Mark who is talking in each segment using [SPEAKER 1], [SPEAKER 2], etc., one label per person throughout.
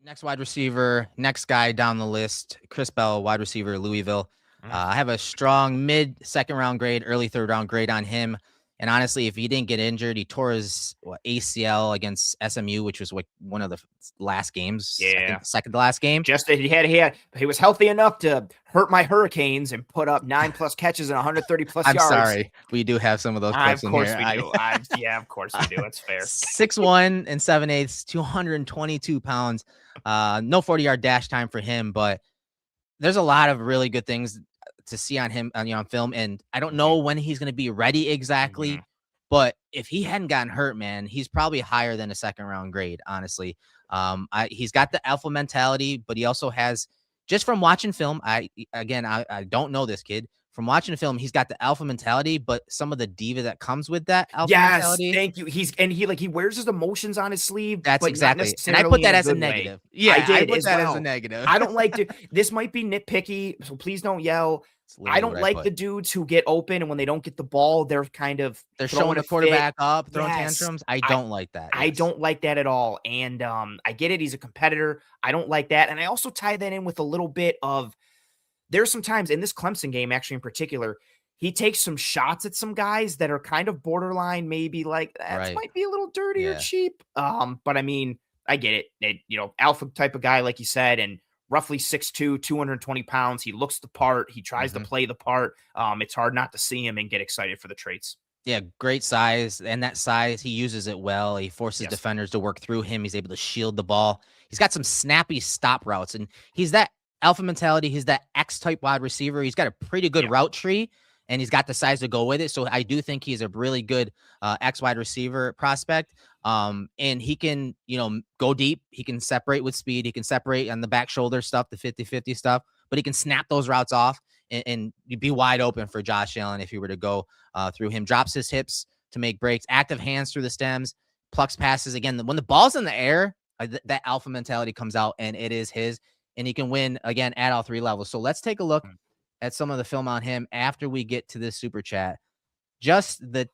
[SPEAKER 1] Next wide receiver, next guy down the list, Chris Bell, wide receiver, Louisville. I have a strong mid-second round grade, early third round grade on him. And honestly, if he didn't get injured, he tore his ACL against SMU, which was like one of the last games, I think
[SPEAKER 2] Yeah.
[SPEAKER 1] the second to last game.
[SPEAKER 2] Just that he was healthy enough to hurt my Hurricanes and put up 9+ catches and 130+
[SPEAKER 1] I'm
[SPEAKER 2] yards.
[SPEAKER 1] sorry. We do have some of those clips
[SPEAKER 2] Of
[SPEAKER 1] in
[SPEAKER 2] course
[SPEAKER 1] here.
[SPEAKER 2] we do. Yeah, of course we do. It's fair.
[SPEAKER 1] 6'1" and 7/8, 222 pounds. No 40-yard dash time for him, but there's a lot of really good things to see on him on film. And I don't know when he's going to be ready exactly, but if he hadn't gotten hurt, man, he's probably higher than a second round grade, honestly. He's got the alpha mentality, but he also has, just from watching film, I don't know this kid. From watching the film, he's got the alpha mentality, but some of the diva that comes with that alpha mentality.
[SPEAKER 2] Thank you. He wears his emotions on his sleeve.
[SPEAKER 1] That's
[SPEAKER 2] but
[SPEAKER 1] exactly.
[SPEAKER 2] not
[SPEAKER 1] and I put that as a
[SPEAKER 2] way.
[SPEAKER 1] negative. Yeah, I put that as a negative.
[SPEAKER 2] I don't like to. This might be nitpicky, so please don't yell. I don't like the dudes who get open and when they don't get the ball, they're
[SPEAKER 1] showing the quarterback up, throwing tantrums. I don't like that.
[SPEAKER 2] I don't like that at all. And I get it. He's a competitor. I don't like that. And I also tie that in with a little bit of, there's some times in this Clemson game, actually in particular, he takes some shots at some guys that are kind of borderline, maybe like that might be a little dirty or cheap. But I mean, I get it. Alpha type of guy, like you said, and roughly 6'2", 220 pounds. He looks the part. He tries to play the part. It's hard not to see him and get excited for the traits.
[SPEAKER 1] Yeah, great size. And that size, he uses it well. He forces defenders to work through him. He's able to shield the ball. He's got some snappy stop routes. And he's that alpha mentality. He's that X-type wide receiver. He's got a pretty good route tree, and he's got the size to go with it. So I do think he's a really good X wide receiver prospect. And he can, go deep. He can separate with speed. He can separate on the back shoulder stuff, the 50-50 stuff, but he can snap those routes off and be wide open for Josh Allen if he were to go through him. Drops his hips to make breaks, active hands through the stems, plucks passes. Again, when the ball's in the air, that alpha mentality comes out, and it is his, and he can win, again, at all three levels. So let's take a look at some of the film on him after we get to this super chat. Just the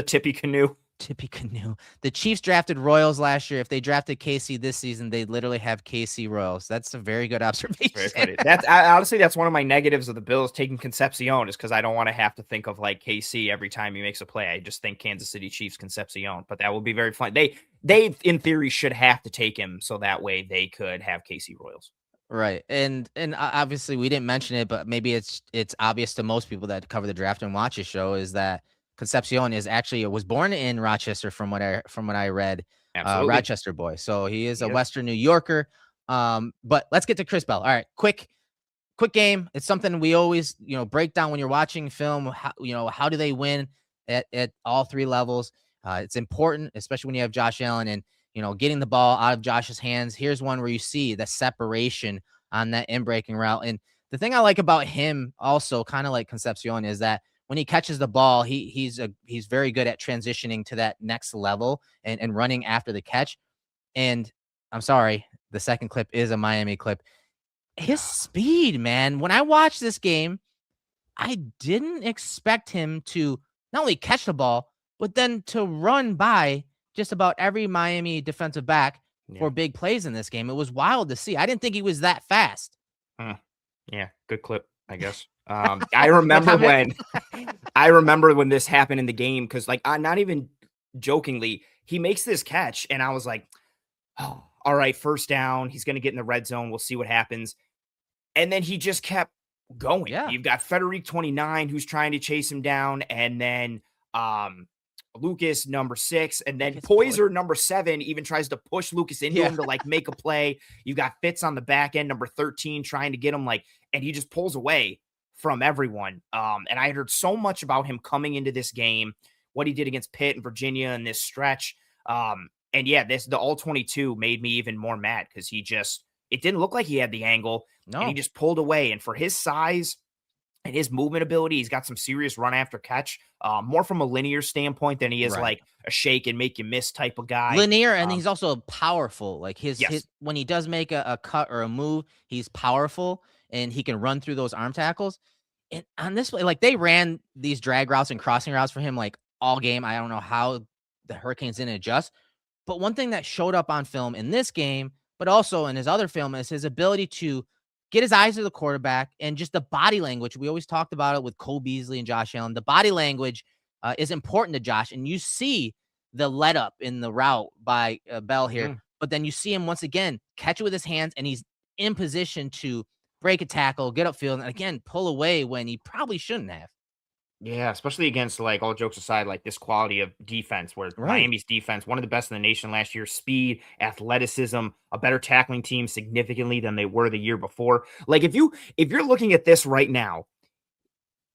[SPEAKER 2] tippy canoe.
[SPEAKER 1] Tippy canoe. The Chiefs drafted Royals last year. If they drafted KC this season, they literally have KC Royals. That's a very good observation.
[SPEAKER 2] Honestly, that's one of my negatives of the Bills taking Concepcion, is because I don't want to have to think of like KC every time he makes a play. I just think Kansas City Chiefs Concepcion, but that will be very fun. They in theory should have to take him so that way they could have KC Royals.
[SPEAKER 1] Right. And obviously we didn't mention it, but maybe it's obvious to most people that cover the draft and watch the show, is that Concepcion was born in Rochester from what I read. Rochester boy. So he is a Western New Yorker. But let's get to Chris Bell. All right, quick game. It's something we always, break down when you're watching film. How do they win at all three levels? It's important, especially when you have Josh Allen and, getting the ball out of Josh's hands. Here's one where you see the separation on that in-breaking route. And the thing I like about him also, kind of like Concepcion, is that when he catches the ball, he's very good at transitioning to that next level and running after the catch. And I'm sorry, the second clip is a Miami clip. His speed, man. When I watched this game, I didn't expect him to not only catch the ball, but then to run by just about every Miami defensive back for big plays in this game. It was wild to see. I didn't think he was that fast.
[SPEAKER 2] Yeah, good clip, I guess. I remember when this happened in the game, because not even jokingly, he makes this catch and I was like, oh, all right, first down. He's going to get in the red zone. We'll see what happens. And then he just kept going. Yeah. You've got Frederic 29 who's trying to chase him down, and then Lucas number 6, and then Poyser number 7 even tries to push Lucas into him to make a play. You've got Fitz on the back end, number 13, trying to get him and he just pulls away from everyone. And I heard so much about him coming into this game, what he did against Pitt and Virginia in this stretch. And yeah, the all 22 made me even more mad, because it didn't look like he had the angle. No. And he just pulled away. And for his size and his movement ability, he's got some serious run after catch, more from a linear standpoint than he is like a shake and make you miss type of guy.
[SPEAKER 1] Linear, and he's also powerful. Like his when he does make a cut or a move, he's powerful, and he can run through those arm tackles. And on this play, they ran these drag routes and crossing routes for him all game. I don't know how the Hurricanes didn't adjust, But one thing that showed up on film in this game, but also in his other film, is his ability to get his eyes to the quarterback and just the body language. We always talked about it with Cole Beasley and Josh Allen. The body language is important to Josh, and you see the let up in the route by Bell here. But then you see him once again catch it with his hands, and he's in position to break a tackle, get upfield, and again pull away when he probably shouldn't have.
[SPEAKER 2] Yeah, especially against, like, all jokes aside, like this quality of defense where
[SPEAKER 1] Right.
[SPEAKER 2] Miami's defense, one of the best in the nation last year, speed, athleticism, a better tackling team significantly than they were the year before. Like if you're looking at this right now,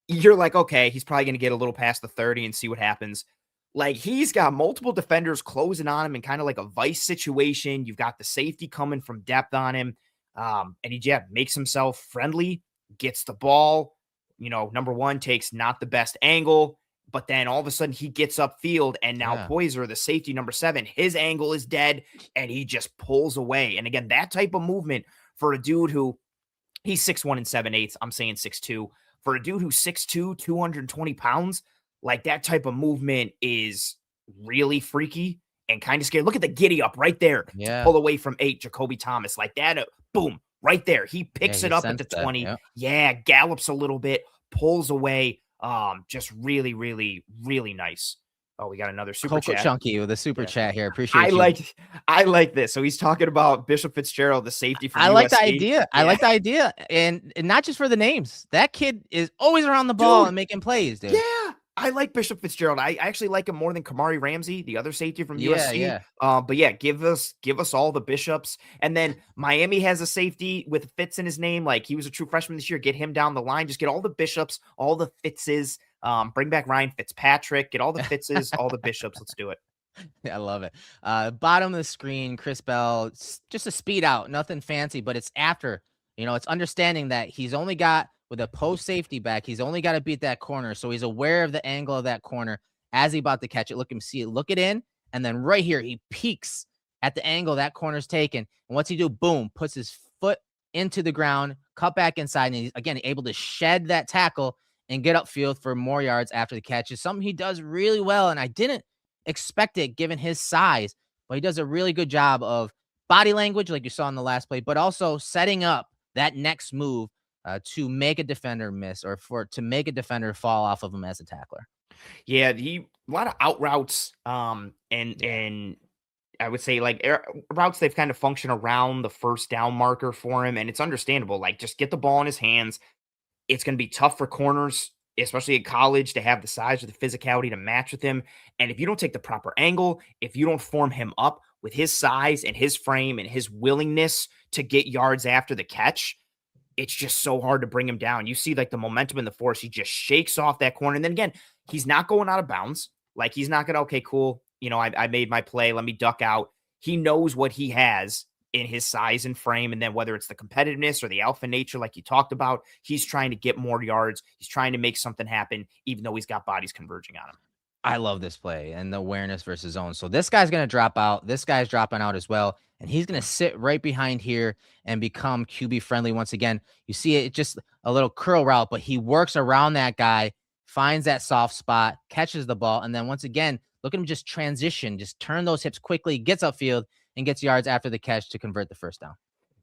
[SPEAKER 2] you're like, okay, he's probably going to get a little past the 30 and see what happens. Like he's got multiple defenders closing on him in kind of like a vice situation. You've got the safety coming from depth on him. And he makes himself friendly, gets the ball, number one, takes not the best angle, but then all of a sudden he gets upfield and now Poyser, the safety number 7, his angle is dead and he just pulls away. And again, that type of movement for a dude who he's 6'1" and 7/8. I'm saying 6'2". For a dude who's 6'2", 220 pounds, like that type of movement is really freaky and kind of scary. Look at the giddy up right there to pull away from 8, Jacoby Thomas. Like that, boom, right there. He picks it up at the 20. Gallops a little bit, pulls away. Just really, really, really nice. Oh, we got another super
[SPEAKER 1] Coco
[SPEAKER 2] chat.
[SPEAKER 1] Chunky with a super chat here. Appreciate you.
[SPEAKER 2] I like this. So he's talking about Bishop Fitzgerald, the safety from
[SPEAKER 1] I
[SPEAKER 2] USC.
[SPEAKER 1] like the idea. I like the idea. And not just for the names. That kid is always around the ball and making plays, dude.
[SPEAKER 2] Yeah. I like Bishop Fitzgerald. I actually like him more than Kamari Ramsey, the other safety from USC. But yeah, give us all the Bishops. And then Miami has a safety with Fitz in his name. Like he was a true freshman this year. Get him down the line. Just get all the Bishops, all the Fitzes. Bring back Ryan Fitzpatrick. Get all the Fitzes, all the Bishops. Let's do it.
[SPEAKER 1] I love it. Bottom of the screen, Chris Bell, just a speed out, nothing fancy, but it's after, it's understanding that he's only got with a post safety back, he's only got to beat that corner. So he's aware of the angle of that corner as he about to catch it. Look him see it, look it in. And then right here, he peeks at the angle that corner's taken. And what's he do? Boom, puts his foot into the ground, cut back inside. And he's again able to shed that tackle and get upfield for more yards after the catch. Is something he does really well. And I didn't expect it given his size, but he does a really good job of body language, like you saw in the last play, but also setting up that next move to make a defender miss or to make a defender fall off of him as a tackler.
[SPEAKER 2] Yeah, a lot of out routes, and I would say like routes they've kind of functioned around the first down marker for him, and it's understandable. Like just get the ball in his hands. It's going to be tough for corners, especially in college, to have the size or the physicality to match with him. And if you don't take the proper angle, if you don't form him up with his size and his frame and his willingness to get yards after the catch, it's just so hard to bring him down. You see like the momentum in the force. He just shakes off that corner. And then again, he's not going out of bounds. Like he's not going to, okay, cool. I made my play. Let me duck out. He knows what he has in his size and frame. And then whether it's the competitiveness or the alpha nature, like you talked about, he's trying to get more yards. He's trying to make something happen, even though he's got bodies converging on him.
[SPEAKER 1] I love this play and the awareness versus zone. So this guy's going to drop out. This guy's dropping out as well. And he's going to sit right behind here and become QB friendly once again. You see it just a little curl route, but he works around that guy, finds that soft spot, catches the ball. And then once again, look at him just transition, just turn those hips quickly, gets upfield and gets yards after the catch to convert the first down.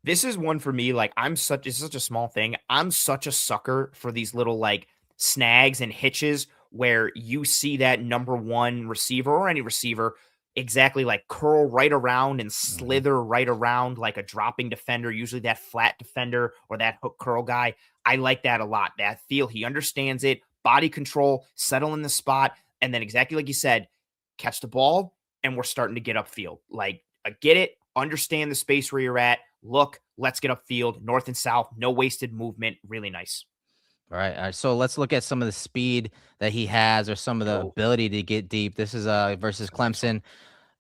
[SPEAKER 2] This is one for me. Like it's such a small thing. I'm such a sucker for these little like snags and hitches where you see that number one receiver or any receiver exactly like curl right around and slither right around like a dropping defender, usually that flat defender or that hook curl guy. I like that a lot. That feel, he understands it, body control, settle in the spot, and then exactly like you said, catch the ball, and we're starting to get upfield. Like, get it, understand the space where you're at, look, let's get upfield, north and south, no wasted movement, really nice.
[SPEAKER 1] All right. So let's look at some of the speed that he has or some of the ability to get deep. This is versus Clemson.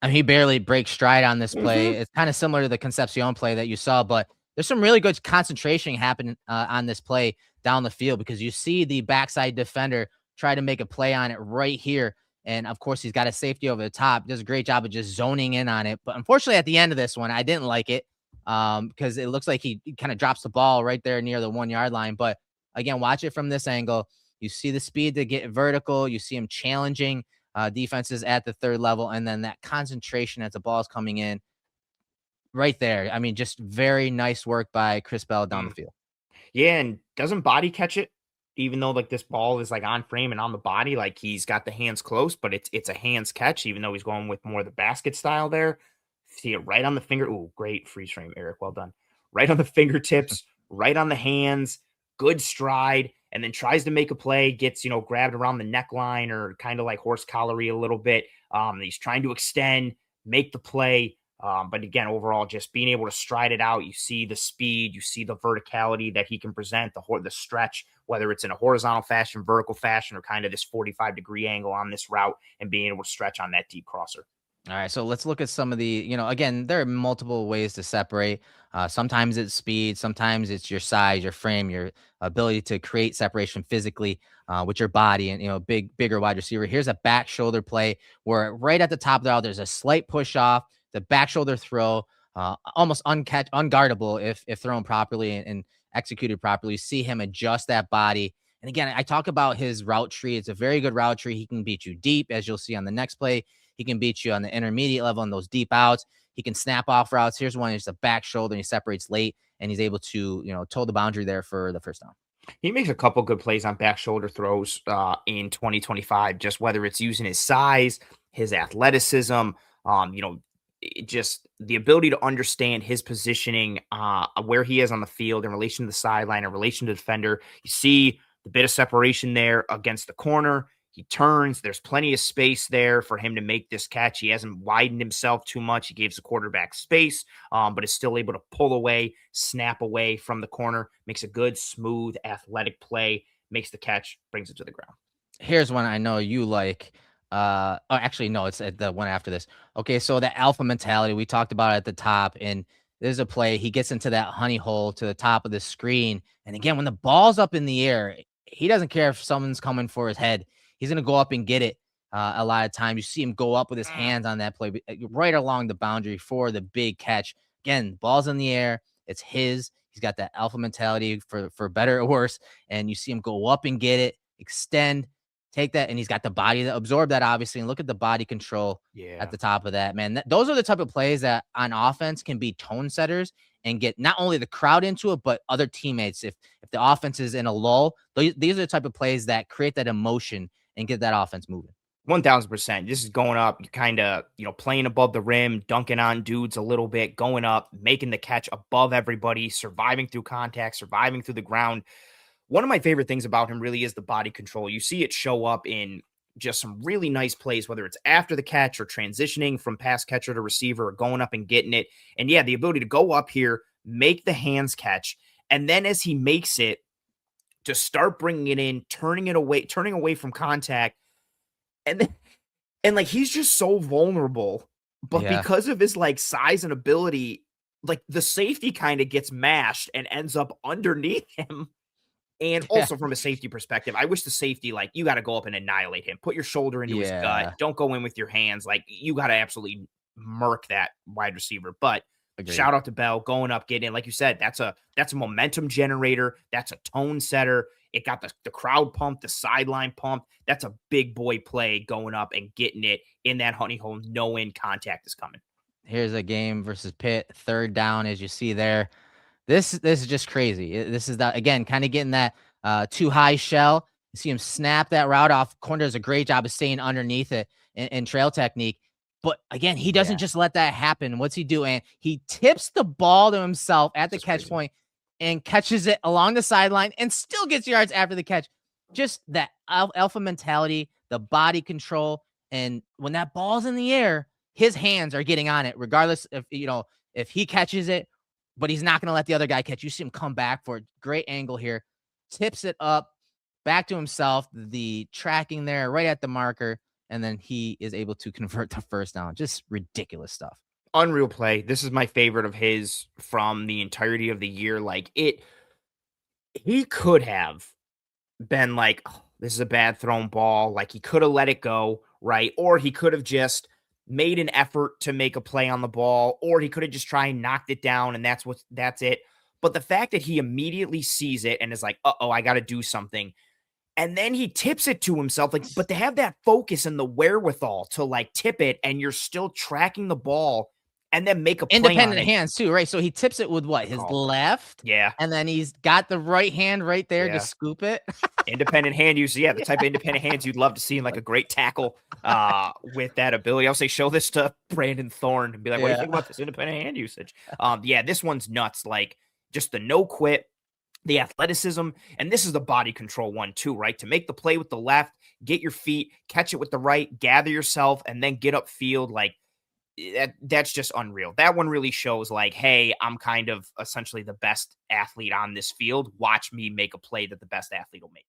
[SPEAKER 1] I mean, he barely breaks stride on this play. It's kind of similar to the Concepcion play that you saw, but there's some really good concentration happening on this play down the field because you see the backside defender try to make a play on it right here. And of course, he's got a safety over the top. Does a great job of just zoning in on it. But unfortunately, at the end of this one, I didn't like it because it looks like he kind of drops the ball right there near the 1 yard line. But again, watch it from this angle. You see the speed to get vertical. You see him challenging defenses at the third level, and then that concentration as the ball is coming in right there. I mean, just very nice work by Chris Bell down the
[SPEAKER 2] Mm.
[SPEAKER 1] field.
[SPEAKER 2] Yeah, and doesn't body catch it, even though like this ball is like on frame and on the body, like he's got the hands close, but it's a hands catch, even though he's going with more of the basket style there. See it right on the finger. Ooh, great freeze frame, Eric. Well done. Right on the fingertips, right on the hands, good stride, and then tries to make a play, gets grabbed around the neckline or kind of like horse collaree a little bit. He's trying to extend, make the play. But again, overall, just being able to stride it out, you see the speed, you see the verticality that he can present, the stretch, whether it's in a horizontal fashion, vertical fashion, or kind of this 45-degree angle on this route and being able to stretch on that deep crosser.
[SPEAKER 1] All right, so let's look at some of the, again, there are multiple ways to separate. Sometimes it's speed, sometimes it's your size, your frame, your ability to create separation physically with your body, and bigger wide receiver. Here's a back shoulder play where right at the top of the route, there's a slight push off, the back shoulder throw, almost unguardable if thrown properly and executed properly. You see him adjust that body. And again, I talk about his route tree. It's a very good route tree. He can beat you deep, as you'll see on the next play. He can beat you on the intermediate level on those deep outs. He can snap off routes. Here's one, it's a back shoulder, and he separates late, and he's able to, toe the boundary there for the first down.
[SPEAKER 2] He makes a couple good plays on back shoulder throws in 2025, just whether it's using his size, his athleticism, just the ability to understand his positioning, where he is on the field in relation to the sideline, in relation to the defender. You see the bit of separation there against the corner. He turns. There's plenty of space there for him to make this catch. He hasn't widened himself too much. He gives the quarterback space, but is still able to pull away, snap away from the corner, makes a good, smooth, athletic play, makes the catch, brings it to the ground.
[SPEAKER 1] Here's one I know you like. Oh, actually, no, it's the one after this. Okay, so the alpha mentality we talked about at the top, and there's a play. He gets into that honey hole to the top of the screen, and again, when the ball's up in the air, he doesn't care if someone's coming for his head. He's gonna go up and get it. A lot of times, you see him go up with his hands on that play, right along the boundary for the big catch. Again, ball's in the air. It's his. He's got that alpha mentality for better or worse, and you see him go up and get it, extend, take that, and he's got the body to absorb that, obviously. And look at the body control
[SPEAKER 2] Yeah.
[SPEAKER 1] at the top of that, man. Those are the type of plays that on offense can be tone setters and get not only the crowd into it, but other teammates. If the offense is in a lull, these are the type of plays that create that emotion and get that offense moving.
[SPEAKER 2] 1000%. This is going up, kind of, playing above the rim, dunking on dudes a little bit, going up, making the catch above everybody, surviving through contact, surviving through the ground. One of my favorite things about him really is the body control. You see it show up in just some really nice plays, whether it's after the catch or transitioning from pass catcher to receiver or going up and getting it. And yeah, the ability to go up here, make the hands catch, and then as he makes it, to start bringing it in, turning away from contact. And then, and like he's just so vulnerable, but
[SPEAKER 1] Yeah.
[SPEAKER 2] because of his like size and ability, like the safety kind of gets mashed and ends up underneath him. And
[SPEAKER 1] Yeah.
[SPEAKER 2] also from a safety perspective, I wish the safety, like, you got to go up and annihilate him. Put your shoulder into his gut.
[SPEAKER 1] Yeah.
[SPEAKER 2] Don't go in with your hands. Like, you got to absolutely murk that wide receiver. But
[SPEAKER 1] Agreed.
[SPEAKER 2] shout out to Bell going up, getting in. Like you said, that's a momentum generator. That's a tone setter. It got the crowd pumped, the sideline pumped. That's a big boy play going up and getting it in that honey hole, knowing contact is coming.
[SPEAKER 1] Here's a game versus Pitt, third down, as you see there. This is just crazy. This is that, again, kind of getting that too high shell. You see him snap that route off. Corner does a great job of staying underneath it in trail technique. But again, he doesn't
[SPEAKER 2] Yeah.
[SPEAKER 1] just let that happen. What's he doing? He tips the ball to himself at the
[SPEAKER 2] Just
[SPEAKER 1] catch
[SPEAKER 2] crazy.
[SPEAKER 1] point and catches it along the sideline and still gets yards after the catch. Just that alpha mentality, the body control. And when that ball's in the air, his hands are getting on it, regardless if he catches it, but he's not going to let the other guy catch. You see him come back for a great angle here, tips it up back to himself, the tracking there right at the marker, and then he is able to convert the first down. Just ridiculous stuff.
[SPEAKER 2] Unreal play. This is my favorite of his from the entirety of the year. Like, he could have been like, "Oh, this is a bad thrown ball." Like, he could have let it go, right? Or he could have just made an effort to make a play on the ball, or he could have just tried and knocked it down, and that's it. But the fact that he immediately sees it and is like, "Uh-oh, I got to do something." And then he tips it to himself, like, but to have that focus and the wherewithal to like tip it, and you're still tracking the ball and then make a play on
[SPEAKER 1] Independent
[SPEAKER 2] it.
[SPEAKER 1] hands too, right? So he tips it with what?
[SPEAKER 2] Good
[SPEAKER 1] His
[SPEAKER 2] call.
[SPEAKER 1] left,
[SPEAKER 2] Yeah.
[SPEAKER 1] and then he's got the right hand right there to
[SPEAKER 2] Yeah.
[SPEAKER 1] scoop it.
[SPEAKER 2] Independent hand use. Yeah, the type of independent hands you'd love to see in like a great tackle with that ability. I'll say show this to Brandon Thorne and be like, what do you think about this independent hand usage? Yeah, this one's nuts. Like just the no quit, the athleticism, and this is the body control one too, right? To make the play with the left, get your feet, catch it with the right, gather yourself, and then get upfield. Like that's just unreal. That one really shows like, hey, I'm kind of essentially the best athlete on this field. Watch me make a play that the best athlete will make.